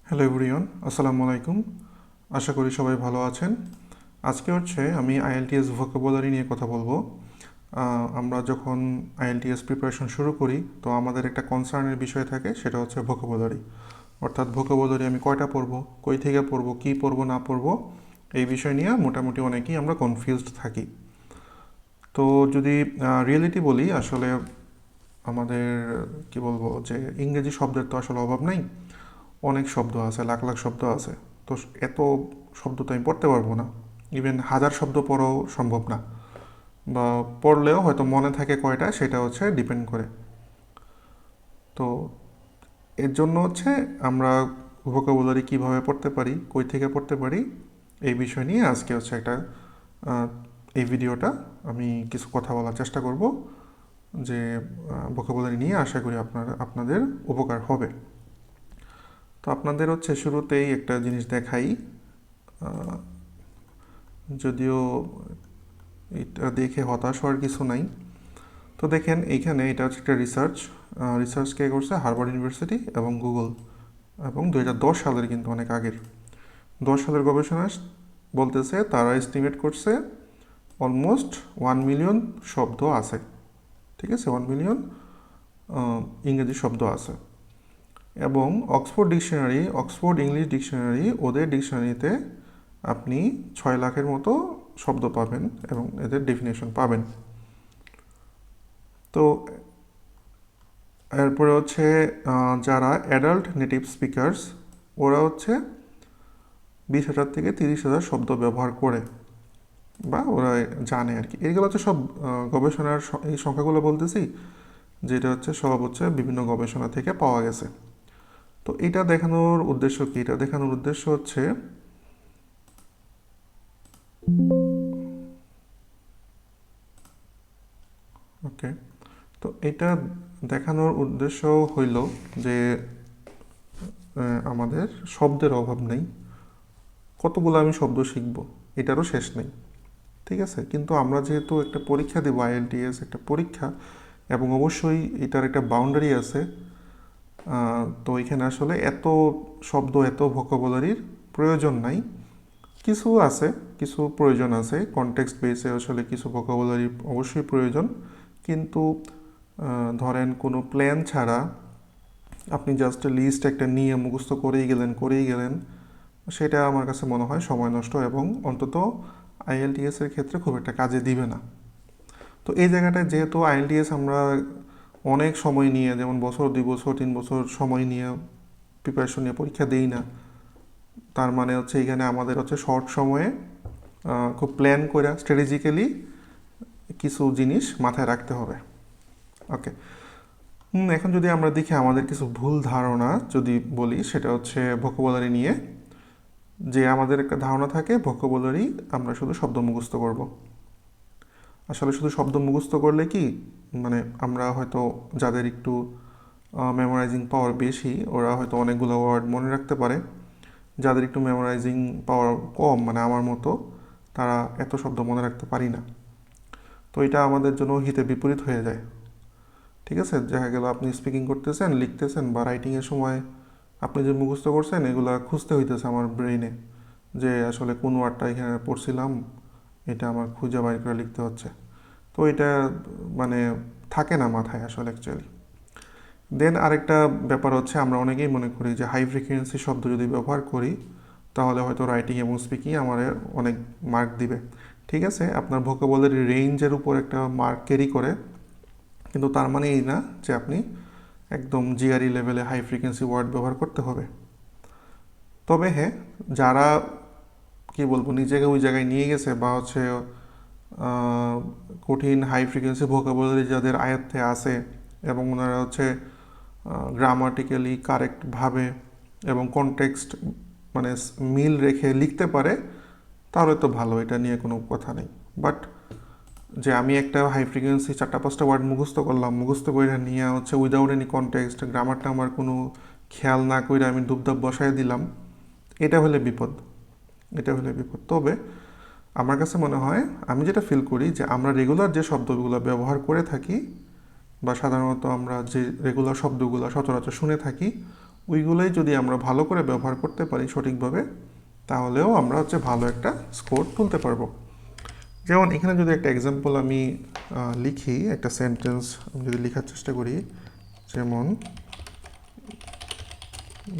Hello everyone, আসসালামু আলাইকুম। আশা করি সবাই ভালো আছেন। আজকে আমি আইএলটিএস ভোকাবুলারি নিয়ে কথা বলবো। আমরা যখন আইএলটিএস প্রিপারেশন শুরু করি তো আমাদের একটা কনসার্নের বিষয় থাকে, সেটা হচ্ছে ভোকাবুলারি। অর্থাৎ ভোকাবুলারি আমি কয়টা পড়বো, কই থেকে পড়বো, কী পড়বো না পড়বো, এই বিষয় নিয়ে মোটামুটি অনেকেই আমরা কনফিউজড থাকি। তো যদি রিয়েলিটি বলি, আসলে আমাদের কি বলবো, যে ইংরেজি শব্দের তো আসলে অভাব নাই। অনেক শব্দ আছে, লাখ লাখ শব্দ আছে। তো এত শব্দ তো আমি পড়তে পারবো না। ইভেন হাজার শব্দ পড়াও সম্ভব না, বা পড়লেও হয়তো মনে থাকে কয়টা সেটা ডিপেন্ড করে। তো এর জন্য আমরা ভোকাবুলারি কিভাবে পড়তে পারি, কই থেকে পড়তে পারি, এই বিষয় নিয়ে আজকে একটা আহ, এই ভিডিওটা আমি কিছু কথা বলার চেষ্টা করব, যে ভোকাবুলারি নিয়ে আশা করি আপনাদের উপকার হবে। তো আপনাদের শুরুতেই একটা জিনিস দেখাই, যদিও এটা দেখে হতাশ হওয়ার কিছু নাই। তো দেখেন এইখানে এটা একটা রিসার্চ কে করছে হার্ভার্ড ইউনিভার্সিটি এবং গুগল, এবং 2010 সালের, কিন্তু অনেক আগের। 10 সালের গবেষণা বলতেছে, তারা এস্টিমেট করছে অলমোস্ট 1 মিলিয়ন শব্দ আছে। ঠিক আছে, 1 মিলিয়ন ইংরেজি শব্দ আছে। এবং অক্সফোর্ড ইংলিশ ডিকশনারি, ওদের ডিকশনারিতে আপনি 6 লাখের মতো শব্দ পাবেন এবং এদের ডেফিনেশন পাবেন। তো এরপরে যারা অ্যাডাল্ট নেটিভ স্পিকার্স, ওরা 20,000 থেকে 30,000 শব্দ ব্যবহার করে, বা ওরা জানে আর কি। এইগুলো সব গবেষণার এই সংখ্যাগুলো বলতেছি, যেটা সব বিভিন্ন গবেষণা থেকে পাওয়া গেছে। তো এটা দেখানোর উদ্দেশ্য কি? এটা দেখানোর উদ্দেশ্য ওকে, তো এটা দেখানোর উদ্দেশ্য হইল যে আমাদের শব্দের অভাব নেই। কতগুলো আমি শব্দ শিখবো, এটারও শেষ নেই। ঠিক আছে, কিন্তু আমরা যেহেতু একটা পরীক্ষা দেবো, আইএলটিএস একটা পরীক্ষা, এবং অবশ্যই এটার একটা বাউন্ডারি আছে। তো এখানে আসলে এত শব্দ, এত ভোকাবুলারির প্রয়োজন নাই। কিছু আছে, কিছু প্রয়োজন আছে, কনটেক্সট বেসে কিছু ভোকাবুলারি অবশ্যই প্রয়োজন। কিন্তু ধরেন কোনো প্ল্যান ছাড়া আপনি জাস্ট লিস্ট একটা নিয়ে মুখস্থ করেই গেলেন, সেটা আমার কাছে মনে হয় সময় নষ্ট, এবং অন্তত আইএলটিএস এর ক্ষেত্রে খুব একটা কাজে দিবে না। তো এই জায়গাটায় যেহেতু আইএলটিএস আমরা অনেক সময় নিয়ে, যেমন বছর 2 বছর 3 বছর সময় নিয়ে প্রিপারেশন নিয়ে পরীক্ষা দিই না, তার মানে এখানে আমাদের শর্ট সময়ে খুব প্ল্যান করে স্ট্র্যাটেজিক্যালি কিছু জিনিস মাথায় রাখতে হবে। ওকে, এখন যদি আমরা দেখি আমাদের কিছু ভুল ধারণা যদি বলি, সেটা ভোকাবুলারি নিয়ে। যে আমাদের একটা ধারণা থাকে ভোকাবুলারি আমরা শুধু শব্দ মুখস্থ করব। আসলে শুধু শব্দ মুখস্থ করলে কি, মানে আমরা হয়তো, যাদের একটু মেমোরাইজিং পাওয়ার বেশি, ওরা হয়তো অনেকগুলো ওয়ার্ড মনে রাখতে পারে। যাদের একটু মেমোরাইজিং পাওয়ার কম, মানে আমার মতো, তারা এত শব্দ মনে রাখতে পারি না। তো এটা আমাদের জন্য হিতে বিপরীত হয়ে যায়। ঠিক আছে, দেখা গেল আপনি স্পিকিং করতেছেন, লিখতেছেন, বা রাইটিংয়ের সময় আপনি যে মুখস্থ করছেন এগুলো খুঁজতে হইতেছে আমার ব্রেইনে, যে আসলে কোন ওয়ার্ডটা এখানে পড়ছিলাম, এটা আমার খুঁজে বাইর করে লিখতে হচ্ছে। তো এটা মানে থাকে না মাথায় আসলে অ্যাকচুয়ালি। দেন আরেকটা ব্যাপার আমরা অনেকেই মনে করি যে হাই ফ্রিকোয়েন্সি শব্দ যদি ব্যবহার করি, তাহলে হয়তো রাইটিং এবং স্পিকিং আমার অনেক মার্ক দিবে। ঠিক আছে, আপনার ভোকাবুলারি রেঞ্জের উপর একটা মার্ক ক্যারি করে, কিন্তু তার মানে এই না যে আপনি একদম জিআরই লেভেলে হাই ফ্রিকোয়েন্সি ওয়ার্ড ব্যবহার করতে হবে। তবে হ্যাঁ, যারা কি বলবো, নিজেকে ওই জায়গায় নিয়ে গেছে, বা কঠিন হাই ফ্রিকোয়েন্সি ভোকাবুলারি যাদের আয়ত্তে আছে, এবং ওনারা গ্রামাটিক্যালি কারেক্টভাবে এবং কনটেক্সট মানে মিল রেখে লিখতে পারে, তাহলে তো ভালো, এটা নিয়ে কোনো কথা নেই। বাট যে আমি একটা হাই ফ্রিকোয়েন্সি 4-5টা ওয়ার্ড মুখস্থ করলাম, মুখস্থ করে নিয়ে উইদাউট এনি কনটেক্সট, গ্রামারটা আমার কোনো খেয়াল না করে আমি দুবদাব বসায় দিলাম, এটা হলে বিপদ, এটা হলে বিপদ। তবে আমার কাছে মনে হয়, আমি যেটা ফিল করি, যে আমরা রেগুলার যে শব্দগুলো ব্যবহার করে থাকি, বা সাধারণত আমরা যে রেগুলার শব্দগুলো সচরাচর শুনে থাকি, ওইগুলোই যদি আমরা ভালো করে ব্যবহার করতে পারি সঠিকভাবে, তাহলেও আমরা হচ্ছে ভালো একটা স্কোর তুলতে পারবো। যেমন এখানে যদি একটা এক্সাম্পল আমি লিখি, একটা সেন্টেন্স আমি যদি লেখার চেষ্টা করি, যেমন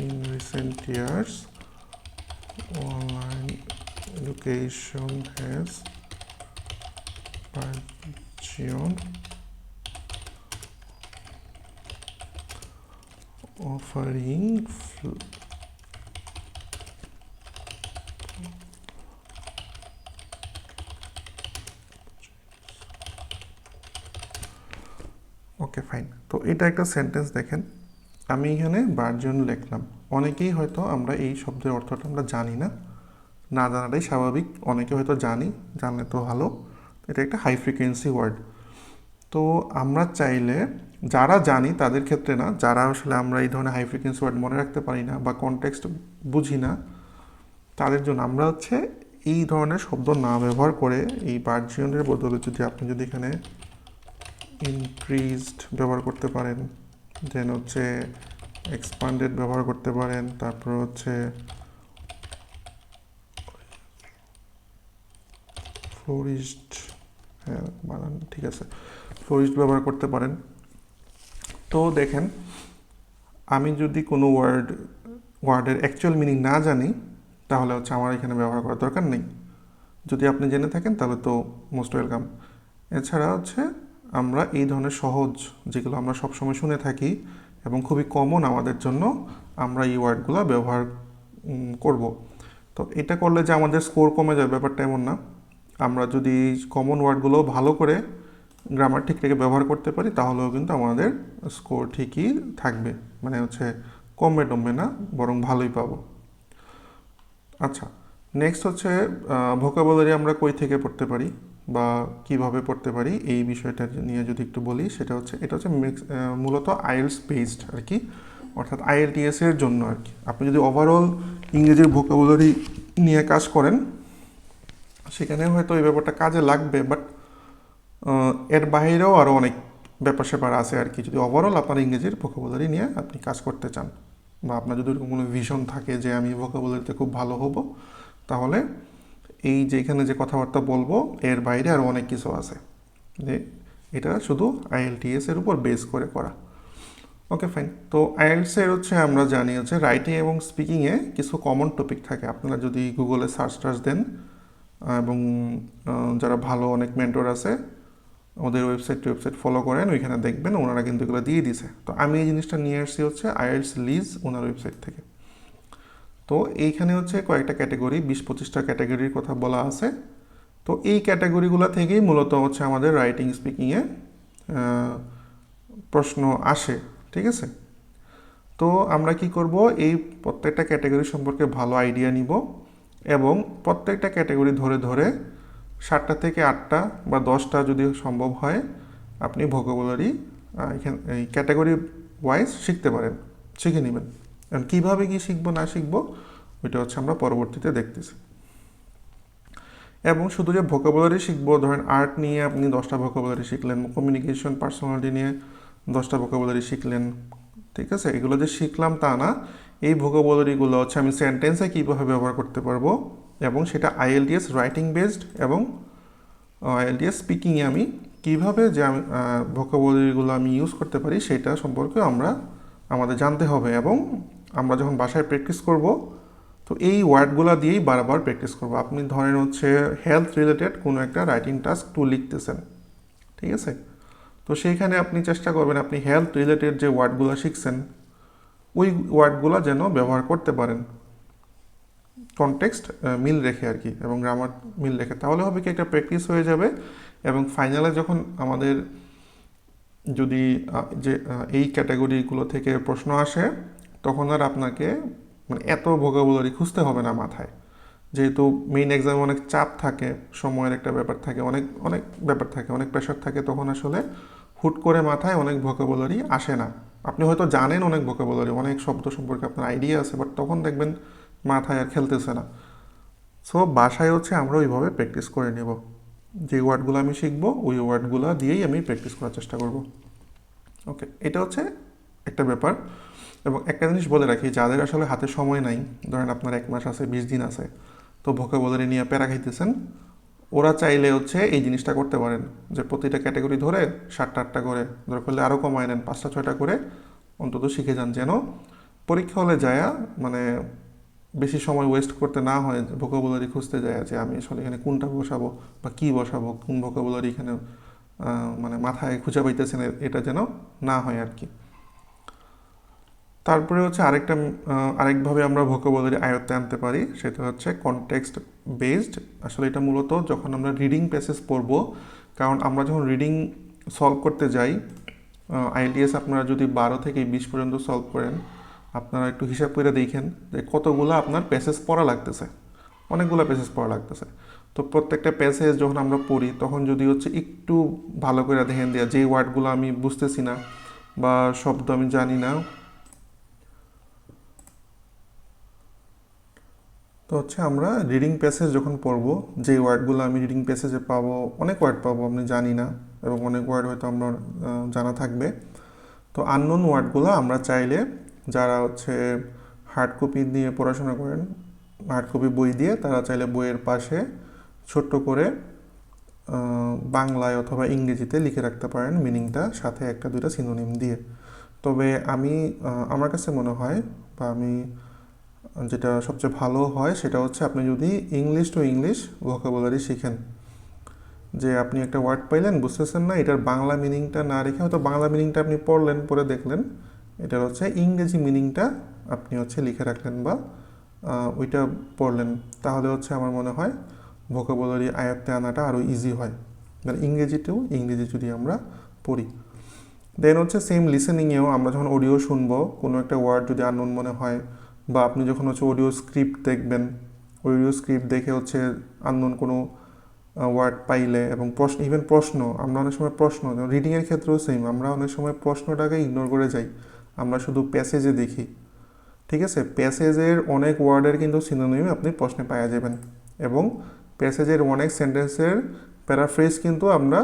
in recent years online education has burgeoned, offering okay fine. তো এটা একটা সেন্টেন্স দেখেন, আমি এখানে বার্জন লিখলাম। অনেকেই হয়তো আমরা এই শব্দের অর্থটা আমরা জানি না, না জানাটাই স্বাভাবিক। অনেকে হয়তো জানি, জানলে তো ভালো। এটা একটা হাই ফ্রিকোয়েন্সি ওয়ার্ড। তো আমরা চাইলে, যারা জানি তাদের ক্ষেত্রে না, যারা আসলে আমরা এই ধরনের হাই ফ্রিকোয়েন্সি ওয়ার্ড মনে রাখতে পারি না বা কনটেক্সট বুঝি না, তাদের জন্য আমরা হচ্ছে এই ধরনের শব্দ না ব্যবহার করে এই বার্জিয়নের বদলে আপনি এখানে ইনক্রিজড ব্যবহার করতে পারেন, দেন হচ্ছে এক্সপান্ডেড ব্যবহার করতে পারেন, তারপর হচ্ছে ফ্লোরিশড, হ্যাঁ বানান ঠিক আছে, ফ্লোরিশড ব্যবহার করতে পারেন। তো দেখেন, আমি যদি কোনো ওয়ার্ডের অ্যাকচুয়াল মিনিং না জানি, তাহলে হচ্ছে আমার এখানে ব্যবহার করার দরকার নেই। যদি আপনি জেনে থাকেন তাহলে তো মোস্ট ওয়েলকাম। এছাড়া হচ্ছে আমরা এই ধরনের সহজ, যেগুলো আমরা সবসময় শুনে থাকি এবং খুবই কমন আমাদের জন্য, আমরা এই ওয়ার্ডগুলো ব্যবহার করব। তো এটা করলে যে আমাদের স্কোর কমে যাবে ব্যাপারটা এমন না। আমরা যদি কমন ওয়ার্ডগুলো ভালো করে গ্রামার ঠিক রেখে ব্যবহার করতে পারি, তাহলেও কিন্তু আমাদের স্কোর ঠিকই থাকবে, মানে হচ্ছে কমবে টমবে না, বরং ভালোই পাবো। আচ্ছা, নেক্সট হচ্ছে ভোকাবুলারি আমরা কই থেকে পড়তে পারি বা কিভাবে পড়তে পারি, এই বিষয়টা নিয়ে যদি একটু বলি, সেটা হচ্ছে এটা হচ্ছে মূলত আইএলটিএস বেসড আর কি, অর্থাৎ আইএলটিএস এর জন্য আর কি। আপনি যদি ওভারঅল ইংরেজির ভোকাবুলারি নিয়ে কাজ করেন, সেখানে হয়তো এই ব্যাপারটা কাজে লাগবে, বাট এর বাইরেও আরও অনেক ব্যাপার স্যাপার আছে আর কি। যদি ওভারঅল আপনার ইংরেজির ভোকাবুলারি নিয়ে আপনি কাজ করতে চান, বা আপনার যদি এরকম কোনো ভিশন থাকে যে আমি ভোকাবুলারিতে খুব ভালো হব, তাহলে এই যে এখানে যে কথাবার্তা বলবো এর বাইরে আরও অনেক কিছু আছে, যে এটা শুধু আইএলটিএস এর উপর বেস করে করা। Okay fine. তো আইএলটিএস হচ্ছে আমরা জানি হচ্ছে রাইটিং এবং স্পিকিংয়ে কিছু কমন টপিক থাকে। আপনারা যদি গুগলে সার্চ দেন, এবং যারা ভালো অনেক মেন্টর আছে, ওদের ওয়েবসাইট ফলো করেন, ওইখানে দেখবেন ওনারা কিন্তু এগুলো দিয়ে দিছে। তো আমি এই জিনিসটা নিয়ে আসছি হচ্ছে আইএলটিএস লিজ ওনার ওয়েবসাইট থেকে। তো এইখানে হচ্ছে কয়েকটা ক্যাটাগরি, 20-25টা ক্যাটাগরির কথা বলা আছে। তো এই ক্যাটাগরিগুলো থেকেই মূলত হচ্ছে আমাদের রাইটিং স্পিকিংয়ে প্রশ্ন আসে, ঠিক আছে। তো আমরা কি করব, এই প্রত্যেকটা ক্যাটাগরি সম্পর্কে ভালো আইডিয়া নিব, এবং প্রত্যেকটা ক্যাটাগরি ধরে ধরে 7টা থেকে 8টা বা 10টা যদি সম্ভব হয়, আপনি ভোকাবুলারি এখানে এই ক্যাটাগরি ওয়াইজ শিখতে পারেন, শিখে নেবেন। এখন কীভাবে কি শিখবো না শিখবো, ওইটা হচ্ছে আমরা পরবর্তীতে দেখতেছি। এবং শুধু যে ভোকাবুলারি শিখবো, ধরেন আর্ট নিয়ে আপনি 10টা ভোকাবুলারি শিখলেন, কমিউনিকেশন পার্সোনালিটি নিয়ে 10টা ভোকাবুলারি শিখলেন, ঠিক আছে, এগুলো যে শিখলাম তা না। এই ভোকাবুলারিগুলো হচ্ছে আমি সেন্টেন্সে কীভাবে ব্যবহার করতে পারবো, এবং সেটা আইএলটিএস রাইটিং বেসড এবং আইএলটিএস স্পিকিংয়ে আমি কীভাবে যে আমি ভোকাবুলারিগুলো আমি ইউজ করতে পারি, সেটা সম্পর্কে আমাদের জানতে হবে। এবং আমরা যখন বাসায় প্র্যাকটিস করব, তো এই ওয়ার্ডগুলো দিয়েই বারবার প্র্যাকটিস করবো। আপনি ধরেন হচ্ছে হেলথ রিলেটেড কোনো একটা রাইটিং টাস্ক 2 লিখতেছেন, ঠিক আছে, তো সেইখানে আপনি চেষ্টা করবেন আপনি হেলথ রিলেটেড যে ওয়ার্ডগুলো শিখছেন, ওই ওয়ার্ডগুলো যেন ব্যবহার করতে পারেন, কনটেক্সট মিল রেখে আর কি, এবং গ্রামার মিল রেখে। তাহলে হবে কি, একটা প্র্যাকটিস হয়ে যাবে, এবং ফাইনালে যখন আমাদের যদি যে এই ক্যাটাগরিগুলো থেকে প্রশ্ন আসে, তখন আর আপনাকে মানে এত ভোকাবুলারি খুঁজতে হবে না মাথায়। যেহেতু মেইন এক্সামে অনেক চাপ থাকে, সময়ের একটা ব্যাপার থাকে, অনেক অনেক ব্যাপার থাকে, অনেক প্রেশার থাকে, তখন আসলে হুট করে মাথায় অনেক ভোকাবুলারি আসে না। আপনি হয়তো জানেন অনেক ভোকাবুলারি, অনেক শব্দ সম্পর্কে আপনার আইডিয়া আছে, বাট তখন দেখবেন মাথায় আর খেলতেছে না। সো বাসায় হচ্ছে আমরা ওইভাবে প্র্যাকটিস করে নেব, যে ওয়ার্ডগুলো আমি শিখবো ওই ওয়ার্ডগুলো দিয়েই আমি প্র্যাকটিস করার চেষ্টা করব। ওকে, এটা হচ্ছে একটা ব্যাপার। এবং একটা জিনিস বলে রাখি, যাদের আসলে হাতে সময় নাই, ধরেন আপনার 1 মাস আছে, 20 দিন আছে, তো ভোকাবুলারি নিয়ে প্যারা খাইতেছেন, ওরা চাইলে হচ্ছে এই জিনিসটা করতে পারেন যে প্রতিটা ক্যাটাগরি ধরে 7টা 8টা করে, দরকার হলে আরও কমায় নেন, 5টা 6টা করে অন্তত শিখে যান, যেন পরীক্ষা হলে যায়া মানে বেশি সময় ওয়েস্ট করতে না হয় ভোকাবুলারি খুঁজতে যায় যে আমি আসলে এখানে কোনটা বসাবো বা কী বসাবো, কোন ভোকাবুলারি এখানে মানে মাথায় খুঁজে পাইতেছেন, এটা যেন না হয় আর কি। তারপরে হচ্ছে আরেকভাবে আমরা ভোকাবুলারি আয়ত্তে আনতে পারি, সেটা হচ্ছে কনটেক্সট বেসড। আসলে এটা মূলত যখন আমরা রিডিং প্যাসেজ পড়ব, কারণ আমরা যখন রিডিং সলভ করতে যাই, আইএলটিএস আপনারা যদি 12 থেকে 20 পর্যন্ত সলভ করেন, আপনারা একটু হিসাব করে দেখেন যে কতগুলো আপনার প্যাসেজ পড়া লাগতেছে, অনেকগুলো প্যাসেজ পড়া লাগতেছে। তো প্রত্যেকটা প্যাসেজ যখন আমরা পড়ি, তখন যদি হচ্ছে একটু ভালো করে ধ্যান দেওয়া, যে ওয়ার্ডগুলো আমি বুঝতেছি না বা শব্দ আমি জানি না, তো হচ্ছে আমরা রিডিং প্যাসেজ যখন পড়বো, যে ওয়ার্ডগুলো আমি রিডিং প্যাসেজে পাবো, অনেক ওয়ার্ড পাবো আমি জানি না, এবং অনেক ওয়ার্ড হয়তো আমরা জানা থাকবে। তো আননোন ওয়ার্ডগুলো আমরা চাইলে, যারা হচ্ছে হার্ড কপি নিয়ে পড়াশোনা করেন, হার্ড কপি বই দিয়ে, তারা চাইলে বইয়ের পাশে ছোট্ট করে বাংলায় অথবা ইংরেজিতে লিখে রাখতে পারেন মিনিংটা, সাথে 1টা 2টা সিনোনিম দিয়ে। তবে আমার কাছে মনে হয়, বা আমি যেটা সবচেয়ে ভালো হয়, সেটা হচ্ছে আপনি যদি ইংলিশ টু ইংলিশ ভোকাবুলারি শিখেন, যে আপনি একটা ওয়ার্ড পাইলেন, বুঝতেছেন না, এটার বাংলা মিনিংটা না রেখে হয়তো বাংলা মিনিংটা আপনি পড়লেন, পরে দেখলেন এটার হচ্ছে ইংরেজি মিনিংটা আপনি হচ্ছে লিখে রাখলেন বা ওইটা পড়লেন, তাহলে হচ্ছে আমার মনে হয় ভোকাবুলারি আয়ত্তে আনাটা আরও ইজি হয়, মানে ইংরেজিতেও ইংরেজি যদি আমরা পড়ি। দেন হচ্ছে সেম লিসেনিংয়েও আমরা যখন অডিও শুনবো, কোনো একটা ওয়ার্ড যদি আননোন মনে হয়, বা আপনি যখন হচ্ছে অডিও স্ক্রিপ্ট দেখবেন, অডিও স্ক্রিপ্ট দেখে হচ্ছে আননোন কোনো ওয়ার্ড পাইলে, এবং প্রশ্ন, আমরা অনেক সময় প্রশ্ন, রিডিংয়ের ক্ষেত্রেও সেম, আমরা অনেক সময় প্রশ্নটাকে ইগনোর করে যাই, আমরা শুধু প্যাসেজে দেখি। ঠিক আছে, প্যাসেজের অনেক ওয়ার্ডের কিন্তু সিনোনিম আপনি প্রশ্নে পাওয়া যাবেন, এবং প্যাসেজের অনেক সেন্টেন্সের প্যারাফ্রেজ কিন্তু আমরা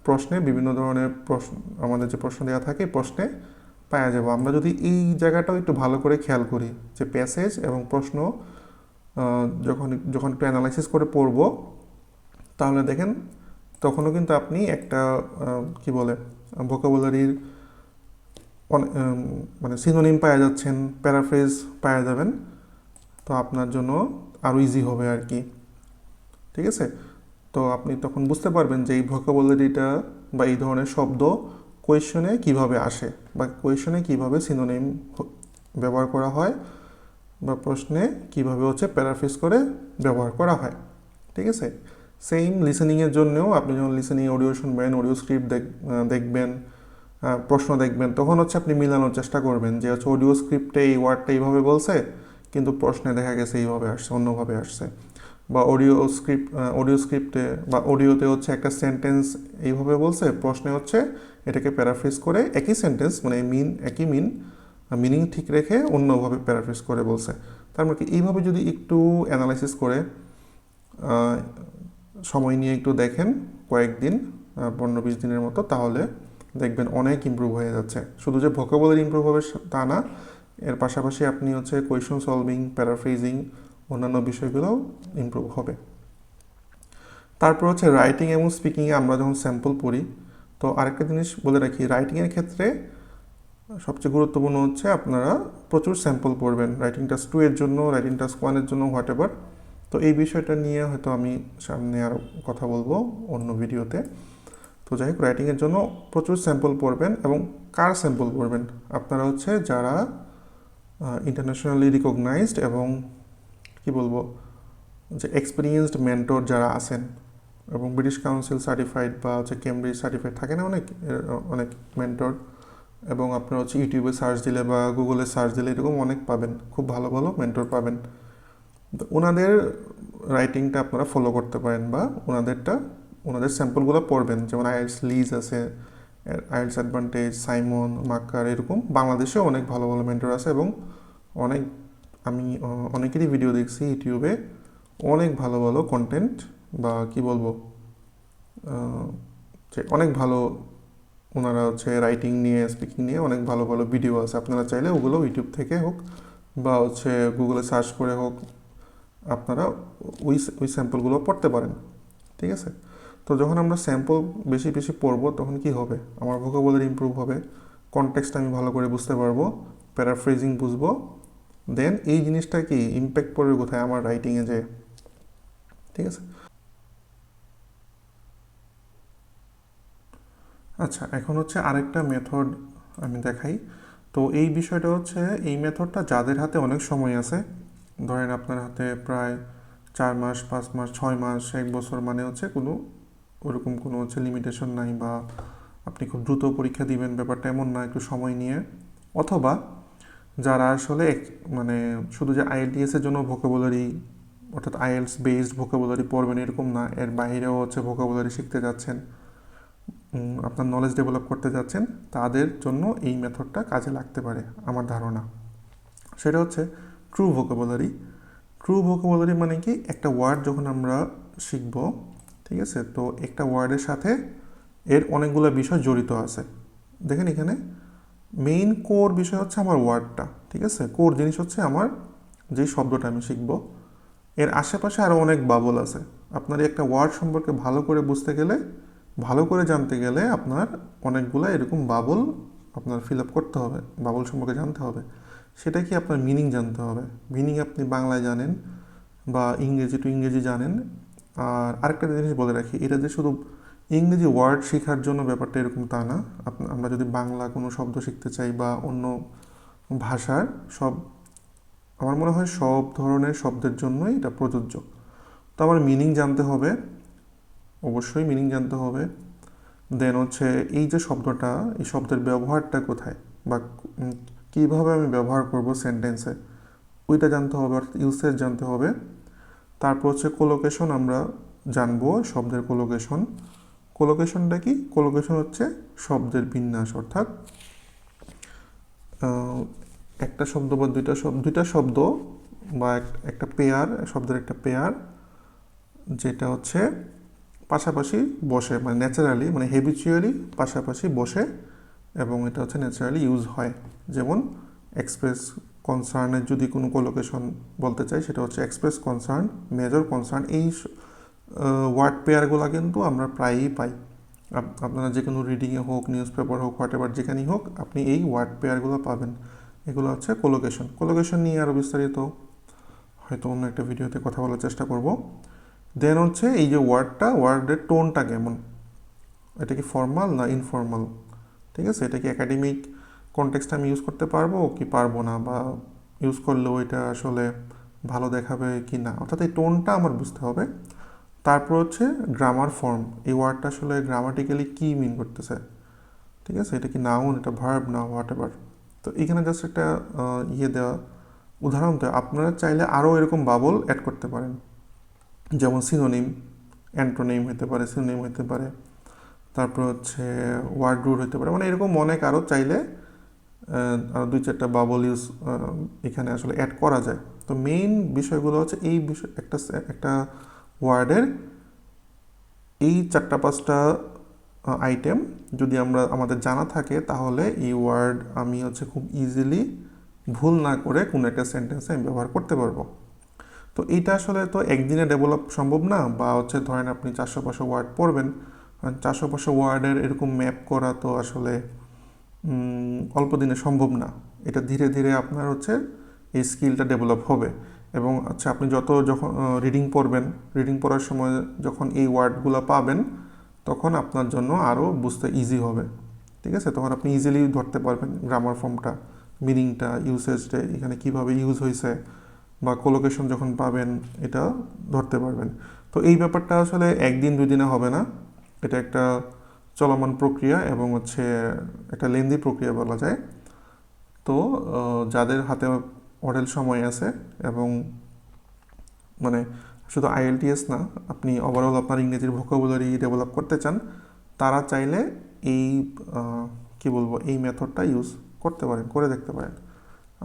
প্রশ্নে, বিভিন্ন ধরনের প্রশ্ন, আমাদের যে প্রশ্ন দেওয়া থাকে প্রশ্নে পাওয়া যাবো। আমরা যদি এই জায়গাটাও একটু ভালো করে খেয়াল করি, যে প্যাসেজ এবং প্রশ্ন যখন যখন একটু অ্যানালাইসিস করে পড়ব, তাহলে দেখেন তখনও কিন্তু আপনি একটা কি বলে ভোকাবুলারির মানে সিনোনিম পাওয়া যাচ্ছেন, প্যারাফ্রেজ পাওয়া যাবেন, তো আপনার জন্য আরও ইজি হবে আর কি। ঠিক আছে, তো আপনি তখন বুঝতে পারবেন যে এই ভোকাবুলারিটা বা এই ধরনের শব্দ কোয়েশনে কিভাবে আসে, বা কোয়েশনে কিভাবে সিনোনিম ব্যবহার করা হয়, বা প্রশ্নে কিভাবে হচ্ছে প্যারাফ্রেজ করে ব্যবহার করা হয়। ঠিক আছে, সেম লিসেনিংয়ের জন্যও আপনি যখন লিসেনিং অডিও শুনবেন, অডিও স্ক্রিপ্ট দেখবেন, প্রশ্ন দেখবেন, তখন হচ্ছে আপনি মিলানোর চেষ্টা করবেন যে হচ্ছে অডিও স্ক্রিপ্টে এই ওয়ার্ডটা এইভাবে বলছে, কিন্তু প্রশ্নে দেখা গেছে এইভাবে আসছে, অন্যভাবে আসছে, বা অডিও স্ক্রিপ্টে বা অডিওতে হচ্ছে একটা সেন্টেন্স এইভাবে বলছে, প্রশ্নে হচ্ছে এটাকে প্যারাফ্রেজ করে একই সেন্টেন্স, মানে একই মিনিং ঠিক রেখে অন্যভাবে প্যারাফ্রেজ করে বলছে। তার মানে এইভাবে যদি একটু অ্যানালাইসিস করে সময় নিয়ে একটু দেখেন কয়েকদিন, 15-20 দিনের মতো, তাহলে দেখবেন অনেক ইমপ্রুভ হয়ে যাচ্ছে। শুধু যে ভোকাবুলারি ইমপ্রুভ হবে তা না, এর পাশাপাশি আপনি হচ্ছে কোয়েশন সলভিং, প্যারাফ্রেজিং, অন্যান্য বিষয়গুলোও ইমপ্রুভ হবে। তারপর হচ্ছে রাইটিং এবং স্পিকিংয়ে আমরা যখন স্যাম্পল পড়ি, তো আরেকটা জিনিস বলে রাখি, রাইটিংয়ের ক্ষেত্রে সবচেয়ে গুরুত্বপূর্ণ হচ্ছে আপনারা প্রচুর স্যাম্পল পড়বেন, রাইটিং টাস্ক 2 এর জন্য, রাইটিং টাস্ক 1 এর জন্য, হোয়াট এভার। তো এই বিষয়টা নিয়ে হয়তো আমি সামনে আরও কথা বলবো অন্য ভিডিওতে। তো যাই হোক, রাইটিংয়ের জন্য প্রচুর স্যাম্পল পড়বেন, এবং কার স্যাম্পল পড়বেন, আপনারা হচ্ছে যারা ইন্টারন্যাশনালি রিকগনাইজড এবং কি বলবো, যে এক্সপিরিয়েন্সড মেন্টর যারা আছেন, এবং ব্রিটিশ কাউন্সিল সার্টিফাইড বা হচ্ছে কেমব্রিজ সার্টিফাইড থাকে না অনেক অনেক মেন্টর, এবং আপনারা হচ্ছে ইউটিউবে সার্চ দিলে বা গুগলে সার্চ দিলে এরকম অনেক পাবেন, খুব ভালো ভালো মেন্টর পাবেন। তো ওনাদের রাইটিংটা আপনারা ফলো করতে পারেন, বা ওনাদের স্যাম্পলগুলো পড়বেন, যেমন আইএলটিএস লিজ আছে, আইএলটিএস অ্যাডভান্টেজ, সাইমন, মাক্কার, এরকম বাংলাদেশেও অনেক ভালো ভালো মেন্টর আছে, এবং অনেক আমি অনেকেরই ভিডিও দেখছি ইউটিউবে, অনেক ভালো ভালো কন্টেন্ট, বা কি বলবো, যে অনেক ভালো ওনারা হচ্ছে রাইটিং নিয়ে স্পিকিং নিয়ে অনেক ভালো ভালো ভিডিও আছে, আপনারা চাইলে ওগুলো ইউটিউব থেকে হোক বা হচ্ছে গুগলে সার্চ করে হোক আপনারা ওই স্যাম্পলগুলো পড়তে পারেন। ঠিক আছে, তো যখন আমরা স্যাম্পল বেশি বেশি পড়বো তখন কি হবে, আমার ভোকাবুলারি ইমপ্রুভ হবে, কনটেক্সট আমি ভালো করে বুঝতে পারবো, প্যারাফ্রেজিং বুঝবো, দেন এই জিনিসটা কি ইম্প্যাক্ট পড়বে কোথায়, আমার রাইটিংয়ে যে। ঠিক আছে, আচ্ছা এখন হচ্ছে আরেকটা মেথড আমি দেখাই। তো এই বিষয়টা হচ্ছে এই মেথডটা যাদের হাতে অনেক সময় আছে, ধরেন আপনার হাতে প্রায় 4 মাস 5 মাস 6 মাস 1 বছর, মানে হচ্ছে কোনো ওরকম কোনো হচ্ছে লিমিটেশন নাই, বা আপনি খুব দ্রুত পরীক্ষা দিবেন ব্যাপারটা এমন না, একটু সময় নিয়ে। অথবা যারা আসলে মানে শুধু যে আইএলটিএস এর জন্য ভোকাবুলারি অর্থাৎ আইএলস বেসড ভোকাবুলারি পড়বেন এরকম না, এর বাইরেও হচ্ছে ভোকাবুলারি শিখতে যাচ্ছেন, আপনার নলেজ ডেভেলপ করতে যাচ্ছেন, তাদের জন্য এই মেথডটা কাজে লাগতে পারে আমার ধারণা। সেটা হচ্ছে ট্রু ভোকাবুলারি। ট্রু ভোকাবুলারি মানে কি, একটা ওয়ার্ড যখন আমরা শিখব, ঠিক আছে, তো একটা ওয়ার্ডের সাথে এর অনেকগুলো বিষয় জড়িত আছে। দেখেন এখানে মেইন কোর বিষয় হচ্ছে আমার ওয়ার্ডটা, ঠিক আছে, কোর জিনিস হচ্ছে আমার যেই শব্দটা আমি শিখব, এর আশেপাশে আরও অনেক বাবল আছে। আপনার একটা ওয়ার্ড সম্পর্কে ভালো করে বুঝতে গেলে, ভালো করে জানতে গেলে আপনার অনেকগুলো এরকম বাবল আপনার ফিল আপ করতে হবে, বাবল সম্পর্কে জানতে হবে। সেটা কি, আপনার মিনিং জানতে হবে। মিনিং আপনি বাংলায় জানেন বা ইংরেজি টু ইংরেজি জানেন। আর আরেকটা জিনিস বলে রাখি, এটা যে শুধু ইংরেজি ওয়ার্ড শেখার জন্য ব্যাপারটা এরকম তা না। আমরা যদি বাংলা কোনো শব্দ শিখতে চাই বা অন্য ভাষার সব, আমার মনে হয় সব ধরনের শব্দের জন্যই এটা প্রযোজ্য। তো আমার মিনিং জানতে হবে, অবশ্যই মিনিং জানতে হবে। দেন হচ্ছে এই যে শব্দটা, এই শব্দের ব্যবহারটা কোথায় বা কীভাবে আমি ব্যবহার করব সেন্টেন্সে, ওইটা জানতে হবে, অর্থাৎ ইউসেজ জানতে হবে। তারপর হচ্ছে কোলোকেশন, আমরা জানবো শব্দের কোলোকেশন। কোলোকেশনটা কি, কোলোকেশন হচ্ছে শব্দের বিন্যাস, অর্থাৎ একটা শব্দ বা দুইটা শব্দ বা একটা পেয়ার, শব্দের একটা পেয়ার যেটা হচ্ছে পাশাপাশি বসে, মানে ন্যাচারালি, মানে হেবিচুয়ালি পাশাপাশি বসে, এবং এটা হচ্ছে ন্যাচারালি ইউজ হয়। যেমন এক্সপ্রেস কনসার্নের যদি কোনো কোলোকেশন বলতে চাই, সেটা হচ্ছে এক্সপ্রেস কনসার্ন, মেজর কনসার্ন। এই ওয়ার্ড পেয়ারগুলো কিন্তু আমরা প্রায়ই পাই। আপনারা যে কোনো রিডিংয়ে হোক, নিউজ পেপার হোক, হোয়াট এভার যেখানেই হোক, আপনি এই ওয়ার্ড পেয়ারগুলো পাবেন। এগুলো হচ্ছে কোলোকেশন। কোলোকেশন নিয়ে আরও বিস্তারিত হয়তো অন্য একটা ভিডিওতে কথা বলার চেষ্টা করব। দেন হচ্ছে এই যে ওয়ার্ডটা, ওয়ার্ডের টোনটা কেমন, এটা কি ফর্মাল না ইনফর্মাল, ঠিক আছে, এটা কি একাডেমিক কনটেক্সটে আমি ইউজ করতে পারবো কি পারবো না, বা ইউজ করলেও এটা আসলে ভালো দেখাবে কি না, অর্থাৎ এই টোনটা আমার বুঝতে হবে। তারপর হচ্ছে গ্রামার ফর্ম, এই ওয়ার্ডটা আসলে গ্রামাটিক্যালি কী মিন করতেছে, ঠিক আছে, এটা কি নাউন, এটা ভার্ব না হোয়াট এভার। তো এখানে জাস্ট একটা দেওয়া উদাহরণ দেওয়া, আপনারা চাইলে আরও এরকম বাবল অ্যাড করতে পারেন, যেমন সিনোনিম, অ্যান্টোনিম হতে পারে, সিনোনিম হতে পারে, তারপর হচ্ছে ওয়ার্ড রুট হতে পারে, মানে এরকম অনেক আরও চাইলে আরও 2-4টা বাবল ইউজ এখানে আসলে অ্যাড করা যায়। তো মেইন বিষয়গুলো হচ্ছে এই বিষয়, একটা ওয়ার্ডের এই 4-5টা আইটেম যদি আমাদের জানা থাকে, তাহলে এই ওয়ার্ড আমি হচ্ছে খুব ইজিলি ভুল না করে কোনো একটা সেন্টেন্সে আমি ব্যবহার করতে পারবো। তো এইটা আসলে তো একদিনে ডেভেলপ সম্ভব না, বা হচ্ছে ধরেন আপনি 400-500 ওয়ার্ড পড়বেন, 400-500 ওয়ার্ডের এরকম ম্যাপ করা তো আসলে অল্প দিনে সম্ভব না। এটা ধীরে ধীরে আপনার হচ্ছে এই স্কিলটা ডেভেলপ হবে। এবং আচ্ছা, আপনি যখন রিডিং পড়বেন, রিডিং পড়ার সময় যখন এই ওয়ার্ডগুলো পাবেন, তখন আপনার জন্য আরও বুঝতে ইজি হবে, ঠিক আছে, তখন আপনি ইজিলি ধরতে পারবেন গ্রামার ফর্মটা, মিনিংটা, ইউসেজটা এখানে কীভাবে ইউজ হয়েছে, বা কোলোকেশন যখন পাবেন এটা ধরতে পারবেন। তো এই ব্যাপারটা আসলে একদিন 2 দিনে হবে না, এটা একটা চলমান প্রক্রিয়া এবং হচ্ছে একটা লেন্দি প্রক্রিয়া বলা যায়। তো যাদের হাতে অঢেল সময় আছে এবং মানে শুধু আইএলটিএস না, আপনি ওভারঅল আপনার ইংরেজির ভোকাবুলারি ডেভেলপ করতে চান, তারা চাইলে এই কি বলবো, এই মেথডটা ইউজ করতে পারেন, করে দেখতে পারেন।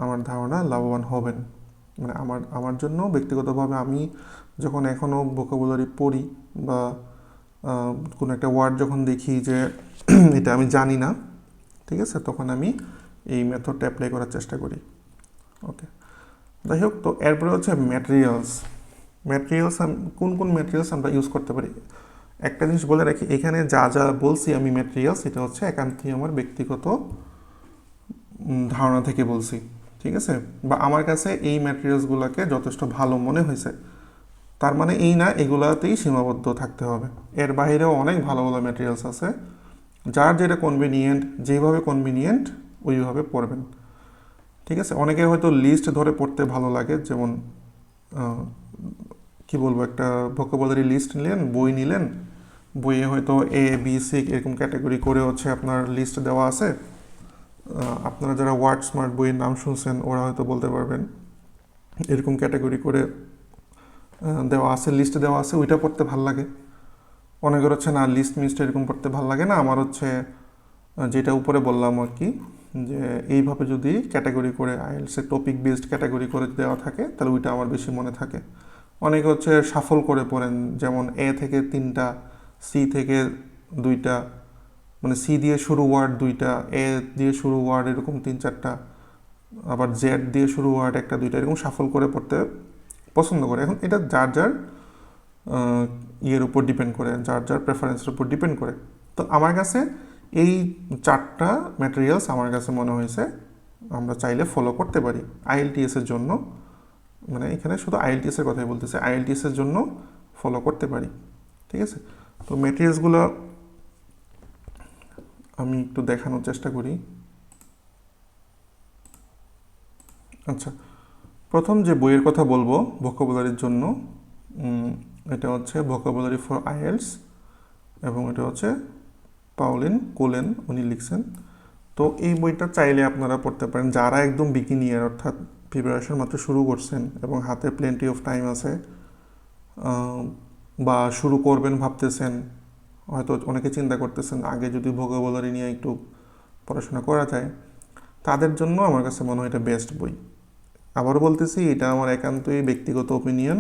আমার ধারণা লাভবান হবেন। মানে আমার জন্য ব্যক্তিগতভাবে, আমি যখন এখনও ভোকাবুলারি পড়ি বা কোনো একটা ওয়ার্ড যখন দেখি যে এটা আমি জানি না, ঠিক আছে, তখন আমি এই মেথডটা অ্যাপ্লাই করার চেষ্টা করি। ওকে, যাই হোক, তো এরপরে হচ্ছে ম্যাটেরিয়ালস। কোন কোন ম্যাটেরিয়ালস আমরা ইউজ করতে পারি। একটা জিনিস বলে রাখি, এখানে যা যা বলছি আমি ম্যাটেরিয়ালস, এটা হচ্ছে একান্তই আমার ব্যক্তিগত ধারণা থেকে বলছি, ঠিক আছে, বা আমার কাছে এই ম্যাটেরিয়ালসগুলোকে যথেষ্ট ভালো মনে হয়েছে, তার মানে এই না এগুলাতেই সীমাবদ্ধ থাকতে হবে। এর বাইরেও অনেক ভালো ভালো ম্যাটেরিয়ালস আছে, যার যেটা কনভিনিয়েন্ট, যেভাবে কনভিনিয়েন্ট ওইভাবে পড়বেন, ঠিক আছে। অনেকে হয়তো লিস্ট ধরে পড়তে ভালো লাগে, যেমন কি বলবো, একটা ভোকাবুলারি লিস্ট নিলেন, বই নিলেন, বইয়ে হয়তো এ বি সি এরকম ক্যাটাগরি করে হচ্ছে আপনার লিস্ট দেওয়া আছে। আপনারা যারা ওয়ার্ড স্মার্ট বইয়ের নাম শুনছেন ওরা হয়তো বলতে পারবেন, এরকম ক্যাটাগরি করে দেওয়া আছে, লিস্ট দেওয়া আছে, ওইটা পড়তে ভাল লাগে। অনেকের হচ্ছে না লিস্ট মিস্ট এরকম পড়তে ভাল লাগে না, আমার হচ্ছে যেটা উপরে বললাম আর কি, যে এইভাবে যদি ক্যাটাগরি করে আইএলসে টপিক বেসড ক্যাটাগরি করে দেওয়া থাকে তাহলে ওইটা আমার বেশি মনে থাকে। অনেকে হচ্ছে সাফল করে পড়েন, যেমন এ থেকে 3টা, সি থেকে 2টা, মানে সি দিয়ে শুরু ওয়ার্ড 2টা, এ দিয়ে শুরু ওয়ার্ড এরকম 3-4টা, আবার জেড দিয়ে শুরু ওয়ার্ড 1-2টা, এরকম সাফল করে পড়তে পছন্দ করে। এখন এটা যার যার ইয়ের উপর ডিপেন্ড করে, যার যার প্রেফারেন্সের উপর ডিপেন্ড করে। তো আমার কাছে এই 4টা ম্যাটেরিয়ালস আমার কাছে মনে হয়েছে আমরা চাইলে ফলো করতে পারি আইএলটিএসের জন্য, মানে এখানে শুধু আইএলটিএসের কথাই বলতেছে, আইএলটিএসের জন্য ফলো করতে পারি, ঠিক আছে। তো ম্যাটেরিয়ালসগুলো আমি একটু দেখানোর চেষ্টা করি। আচ্ছা, প্রথম যে বইয়ের কথা বলবো ভোকাবুলারির জন্য, এটা হচ্ছে ভোকাবুলারি ফর আইএলস, এবং এটা হচ্ছে পাউলিন কোলেন উনি লিখছেন। তো এই বইটা চাইলে আপনারা পড়তে পারেন যারা একদম বিগিনিয়ার, অর্থাৎ প্রিপারেশন মাত্র শুরু করছেন এবং হাতে প্লেন্টি অফ টাইম আছে, বা শুরু করবেন ভাবতেছেন, হয়তো অনেকে চিন্তা করতেছেন আগে যদি ভোকাবুলারি নিয়ে একটু পড়াশোনা করা যায়, তাদের জন্য আমার কাছে মনে হয় এটা বেস্ট বই। আবারও বলতেছি, এটা আমার একান্তই ব্যক্তিগত ওপিনিয়ন,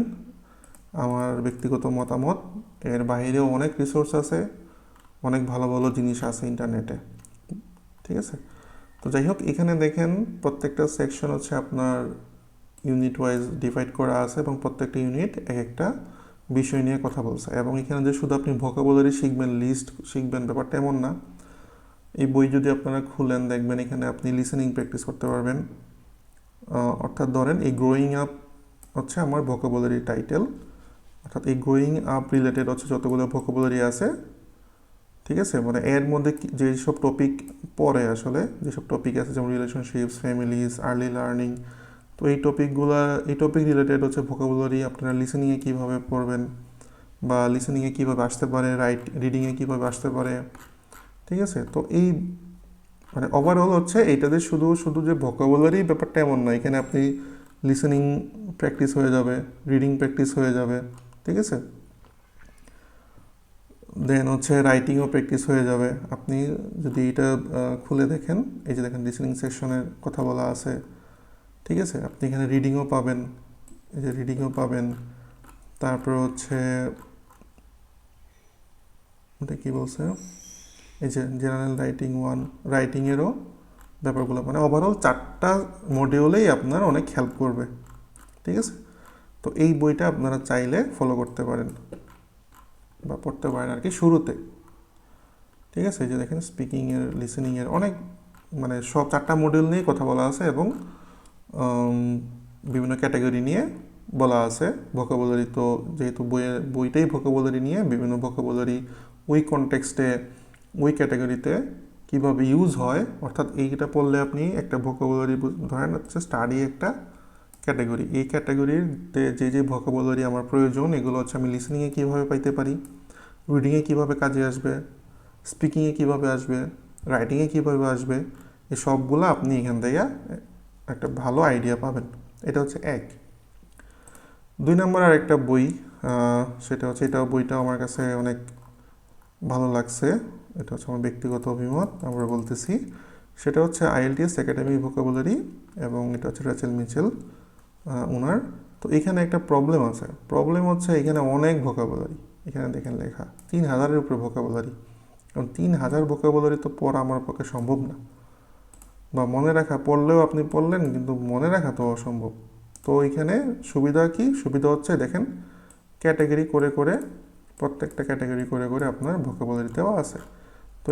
আমার ব্যক্তিগত মতামত। এর বাইরেও অনেক রিসোর্স আছে, অনেক ভালো ভালো জিনিস আছে ইন্টারনেটে, ঠিক আছে। তো যাই হোক, এখানে দেখেন প্রত্যেকটা সেকশন হচ্ছে আপনার ইউনিট ওয়াইজ ডিভাইড করা আছে, এবং প্রত্যেকটা ইউনিট এক একটা বিষয় নিয়ে কথা বলছে। এবং এখানে যে শুধু আপনি ভোকাবুলারি শিখবেন, লিস্ট শিখবেন, ব্যাপারটা এমন না। এই বই যদি আপনারা খুলেন দেখবেন এখানে আপনি লিসেনিং প্র্যাকটিস করতে পারবেন। অর্থাৎ ধরেন এই গ্রোয়িং আপ হচ্ছে আমার ভোকাবুলারি টাইটেল, অর্থাৎ এই গ্রোয়িং আপ রিলেটেড হচ্ছে যতগুলো ভোকাবুলারি আছে, ঠিক আছে, মানে এর মধ্যে যেসব টপিক পড়ে, আসলে যেসব টপিক আছে যেমন রিলেশনশিপস, ফ্যামিলিজ, আর্লি লার্নিং, তো এই টপিক রিলেটেড হচ্ছে ভোকাবুলারি আপনারা লিসেনিংয়ে কীভাবে পড়বেন, বা লিসেনিংয়ে কীভাবে আসতে পারে, রিডিংয়ে কীভাবে আসতে পারে, ঠিক আছে। তো এই মানে ওভারঅল হচ্ছে এইটাতে শুধু শুধু যে ভোকাবুলারি ব্যাপারটা এমন নয়, এখানে আপনি লিসেনিং প্র্যাকটিস হয়ে যাবে, রিডিং প্র্যাকটিস হয়ে যাবে, ঠিক আছে, দেন হচ্ছে রাইটিংও প্র্যাকটিস হয়ে যাবে। আপনি যদি এটা খুলে দেখেন, এই যে দেখেন লিসেনিং সেকশনের কথা বলা আছে, ঠিক আছে, আপনি এখানে রিডিংও পাবেন, এই যে রিডিংও পাবেন। তারপর হচ্ছে এটা কী বলছে, এই যে জেনারেল রাইটিং 1, রাইটিংয়েরও ব্যাপারগুলো, মানে ওভারঅল 4টা মডিউলেই আপনার অনেক হেল্প করবে, ঠিক আছে। তো এই বইটা আপনারা চাইলে ফলো করতে পারেন বা পড়তে পারেন আর কি শুরুতে, ঠিক আছে। এই যে দেখেন স্পিকিংয়ের, লিসেনিংয়ের অনেক, মানে সব 4টা মডিউল নিয়ে কথা বলা আছে, এবং বিভিন্ন ক্যাটাগরি নিয়ে বলা আছে। ভোকাবুলারি তো যেহেতু বইটাই ভোকাবুলারি নিয়ে, বিভিন্ন ভোকাবুলারি ওই কনটেক্সটে, ওই ক্যাটাগরিতে কীভাবে ইউজ হয়, অর্থাৎ এইটা পড়লে আপনি একটা ভোকাবুলারি ধরেন হচ্ছে স্টাডি একটা ক্যাটাগরি, এই ক্যাটাগরিতে যে যে ভোকাবুলারি আমার প্রয়োজন এগুলো হচ্ছে আমি লিসেনিংয়ে কীভাবে পাইতে পারি, রিডিংয়ে কীভাবে কাজে আসবে, স্পিকিংয়ে কীভাবে আসবে, রাইটিংয়ে কীভাবে আসবে, এই সবগুলো আপনি এখান থেকে একটা ভালো আইডিয়া পাবেন। এটা হচ্ছে 1। 2 নম্বর আর একটা বই, সেটা হচ্ছে বইটা আমার কাছে অনেক ভালো লাগছে, এটা হচ্ছে আমার ব্যক্তিগত অভিমত, আমরা বলতেছি, সেটা হচ্ছে আইএলটিএস একাডেমি ভোকাবুলারি, এবং এটা হচ্ছে রেচেল মিচেল ওনার। তো এখানে একটা প্রবলেম আছে, প্রবলেম হচ্ছে এখানে অনেক ভোকাবুলারি, এখানে দেখেন লেখা 3000-এর উপরে ভোকাবুলারি। এবং 3000 ভোকাবুলারি তো পড়া আমার পক্ষে সম্ভব না, বা মনে রাখা, পড়লেও আপনি পড়লেন কিন্তু মনে রাখা তো অসম্ভব। তো এখানে সুবিধা কি? সুবিধা হচ্ছে দেখেন ক্যাটাগরি করে করে, প্রত্যেকটা ক্যাটাগরি করে করে আপনার ভোকাবুলারি দেওয়া আছে। তো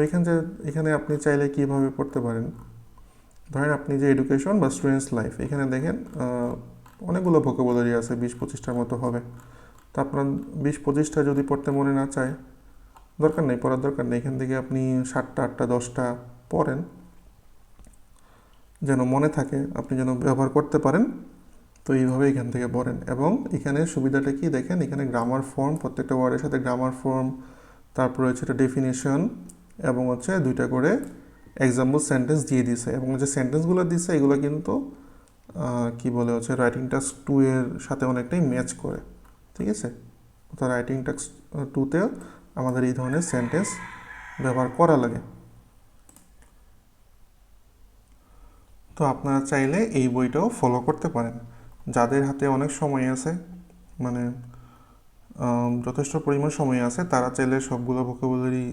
এখানে আপনি চাইলে কীভাবে পড়তে পারেন, ধরেন আপনি যে এডুকেশন বা স্টুডেন্টস লাইফ, এখানে দেখেন অনেকগুলো ভোকাবুলারি আছে, 20-25টার মতো হবে। তো আপনার 20-25টা যদি পড়তে মনে না চায়, দরকার নেই, পড়ার দরকার নেই। এখান থেকে আপনি 7টা 8টা 10টা পড়েন, যেন মনে থাকে, আপনি যেন ব্যবহার করতে পারেন। তো এইভাবে এখান থেকে পড়েন। এবং এখানে সুবিধাটা কি দেখেন, এখানে গ্রামার ফর্ম, প্রত্যেকটা ওয়ার্ডের সাথে গ্রামার ফর্ম, তারপরে হচ্ছে এটা ডেফিনেশন, এবং হচ্ছে 2টা করে এক্সাম্পল সেন্টেন্স দিয়ে দিছে। এবং যে সেন্টেন্সগুলো দিছে এগুলো কিন্তু কি বলে হচ্ছে রাইটিং টাস্ক 2 এর সাথে অনেকটাই ম্যাচ করে, ঠিক আছে। তো রাইটিং টাস্ক 2তেও আমাদের এই ধরনের সেন্টেন্স ব্যবহার করা লাগে। তো আপনারা চাইলে এই বইটাও ফলো করতে পারেন। যাদের হাতে অনেক সময় আছে, মানে যথেষ্ট পরিমাণ সময় আছে, তারা চাইলে সবগুলো ভোকাবুলারি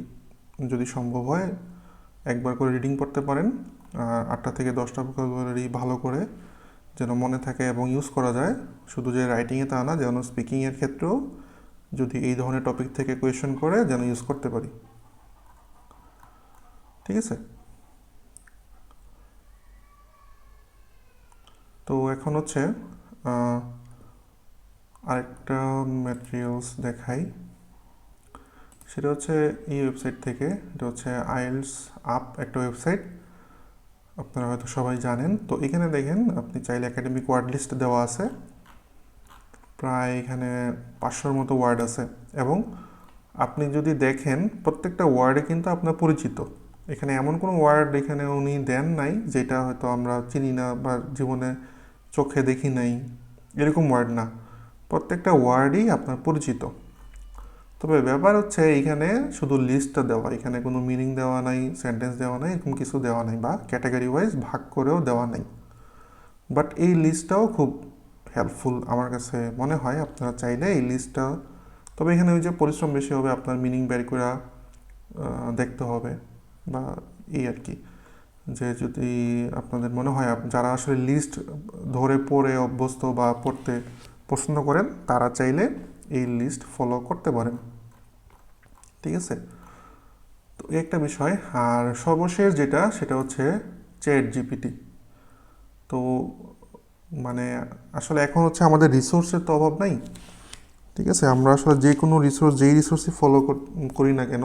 যদি সম্ভব হয় একবার করে রিডিং পড়তে পারেন। আর 8টা থেকে 10টা ভোকাবুলারি ভালো করে যেন মনে থাকে এবং ইউজ করা যায়। শুধু যে রাইটিংয়ে তা না, যেন স্পিকিংয়ের ক্ষেত্রেও যদি এই ধরনের টপিক থেকে কোয়েশ্চেন করে যেন ইউজ করতে পারি, ঠিক আছে। তো এখন হচ্ছে আরেকটা ম্যাটেরিয়ালস দেখাই, সেটা হচ্ছে এই ওয়েবসাইট থেকে। এটা হচ্ছে আইএলস আপ একটা ওয়েবসাইট, আপনারা হয়তো সবাই জানেন। তো এখানে দেখেন আপনি চাইলে একাডেমিক ওয়ার্ড লিস্ট দেওয়া আছে, প্রায় এখানে 500-র মতো ওয়ার্ড আছে। এবং আপনি যদি দেখেন প্রত্যেকটা ওয়ার্ডে কিন্তু আপনার পরিচিত। এখানে এমন কোনো ওয়ার্ড এখানে উনি দেন নাই যেটা হয়তো আমরা চিনি না বা জীবনে চোখে দেখি নাই, এরকম ওয়ার্ড না। প্রত্যেকটা ওয়ার্ডই আপনার পরিচিত। তবে ব্যাপার হচ্ছে এইখানে শুধু লিস্টটা দেওয়া, এখানে কোনো মিনিং দেওয়া নাই, সেন্টেন্স দেওয়া নাই, এরকম কিছু দেওয়া নাই, বা ক্যাটাগরি ওয়াইজ ভাগ করেও দেওয়া নাই। বাট এই লিস্টটাও খুব হেল্পফুল আমার কাছে মনে হয়। আপনারা চাইলে এই লিস্টটা, তবে এখানে ওই যে পরিশ্রম বেশি হবে, আপনার মিনিং বের করে দেখতে হবে, বা এই আর কি। যে যদি আপনাদের মনে হয় যারা আসলে লিস্ট ধরে পড়ে অভ্যস্ত বা পড়তে পছন্দ করেন, তারা চাইলে এই লিস্ট ফলো করতে পারেন, ঠিক আছে। তো এই একটা বিষয়। আর সর্বশেষ যেটা, সেটা হচ্ছে চ্যাট জিপিটি। তো মানে আসলে এখন হচ্ছে আমাদের রিসোর্সের তো অভাব নাই, ঠিক আছে। আমরা আসলে যে কোনো রিসোর্স, যেই রিসোর্সই ফলো করি না কেন,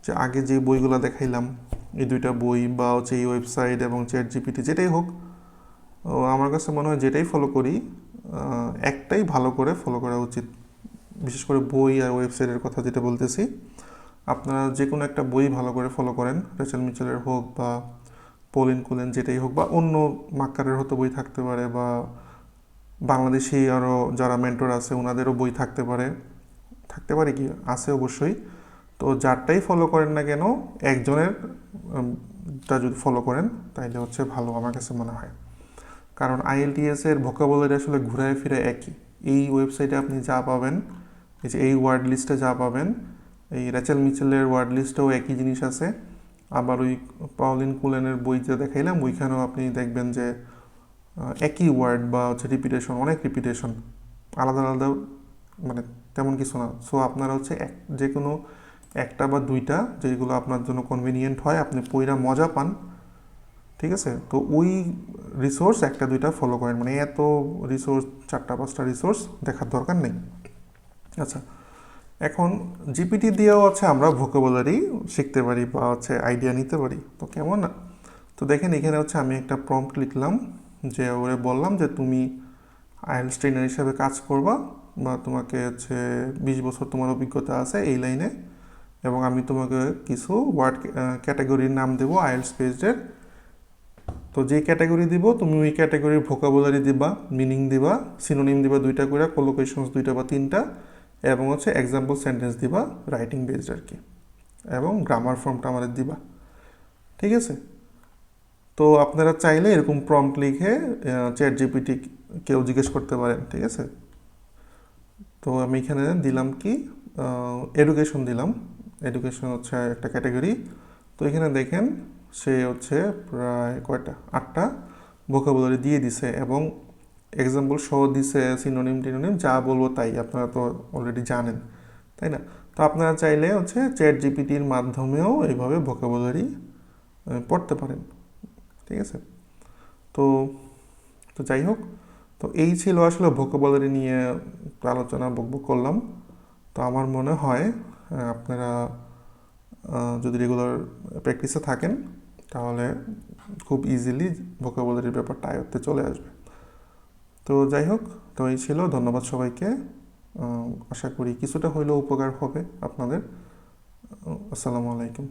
যে আগে যে বইগুলো দেখাইলাম, এই 2টা বই বা হচ্ছে এই ওয়েবসাইট এবং চ্যাট জিপিটি, যেটাই হোক, আমার কাছে মনে হয় যেটাই ফলো করি একটাই ভালো করে ফলো করা উচিত। বিশেষ করে বই আর ওয়েবসাইটের কথা যেটা বলতেছি, আপনারা যে কোনো একটা বই ভালো করে ফলো করেন, রেচেল মিচেলের হোক বা পলিন কুলেন, যেটাই হোক, বা অন্য মাক্কারের হয়তো বই থাকতে পারে, বা বাংলাদেশি আরও যারা মেন্টর আছে ওনাদেরও বই থাকতে পারে কি, আছে অবশ্যই। তো যারটাই ফলো করেন না কেন, একজনের টা যদি ফলো করেন তাইলে হচ্ছে ভালো আমার কাছে মনে হয়। কারণ আইএলটিএস এর ভোকাবুলারি আসলে ঘুরায় ফিরে একই। এই ওয়েবসাইটে আপনি যা পাবেন, এই যে এই ওয়ার্ড লিস্টে যা পাবেন, এই রেচেল মিচেলের ওয়ার্ড লিস্টেও একই জিনিস আছে। আবার ওই পাউলিন কুলেনের বইতে দেখাইলাম, ওইখানেও আপনি দেখবেন যে একই ওয়ার্ড বা হচ্ছে রিপিটেশন, অনেক রিপিটেশন, আলাদা আলাদা, মানে তেমন কিছু না। সো আপনারা হচ্ছে যে কোনো একটা বা 2টা যেগুলো আপনার জন্য কনভিনিয়েন্ট হয়, আপনি পইরা মজা পান, ঠিক আছে। তো ওই রিসোর্স 1-2টা ফলো করেন, মানে এত রিসোর্স 4টা-5টা রিসোর্স দেখার দরকার নেই। আচ্ছা, এখন জিপিটি দিয়েও হচ্ছে আমরা ভোকাবুলারি শিখতে পারি বা হচ্ছে আইডিয়া নিতে পারি। তো কেমন? তো দেখেন এখানে হচ্ছে আমি একটা প্রম্পট লিখলাম, যে ওরে বললাম যে তুমি আইএলটিএস ট্রেনার হিসাবে কাজ করবা, বা তোমাকে হচ্ছে 20 বছর তোমার অভিজ্ঞতা আছে এই লাইনে, এবং আমি তোমাকে কিছু ওয়ার্ড ক্যাটাগরির নাম দেবো আইএলটিএস বেসডের। তো যে ক্যাটাগরি দিব তুমি ওই ক্যাটাগরির ভোকাবুলারি দিবা, মিনিং দিবা, সিনোনিম দিবা 2টা করে, কোলোকেশনস 2টা বা 3টা, এবং হচ্ছে এক্সাম্পল সেন্টেন্স দিবা রাইটিং বেসড আর কি, এবং গ্রামার ফর্মটা আমাদের দিবা, ঠিক আছে। তো আপনারা চাইলে এরকম প্রম্পট লিখে চ্যাট জিপিটি কেউ জিজ্ঞেস করতে পারেন, ঠিক আছে। তো আমি এখানে দিলাম কি এডুকেশন দিলাম। এডুকেশন হচ্ছে একটা ক্যাটাগরি। তো এখানে দেখেন সে হচ্ছে প্রায় কয়টা 8টা ভোকাবুলারি দিয়ে দিছে এবং এক্সাম্পল সহ দিছে, সিনোনিম টিনোনিম যা বলবো তাই, আপনারা তো অলরেডি জানেন, তাই না? তো আপনারা চাইলে হচ্ছে চ্যাট জিপিটির মাধ্যমেও এইভাবে ভোকাবুলারি পড়তে পারেন, ঠিক আছে? তো তো যাই হোক, তো এই ছিল আসলে ভোকাবুলারি নিয়ে আলোচনা বকবক করলাম। তো আমার মনে হয় আপনারা যদি রেগুলার প্র্যাকটিসে থাকেন তাহলে খুব ইজিলি ভোকাবুলারির ব্যাপারটা আয়ত্তে চলে আসবে। তো যাই হোক, তো এই ছিল। ধন্যবাদ সবাইকে। আশা করি কিছুটা হইলেও উপকার হবে আপনাদের। আসসালামু আলাইকুম।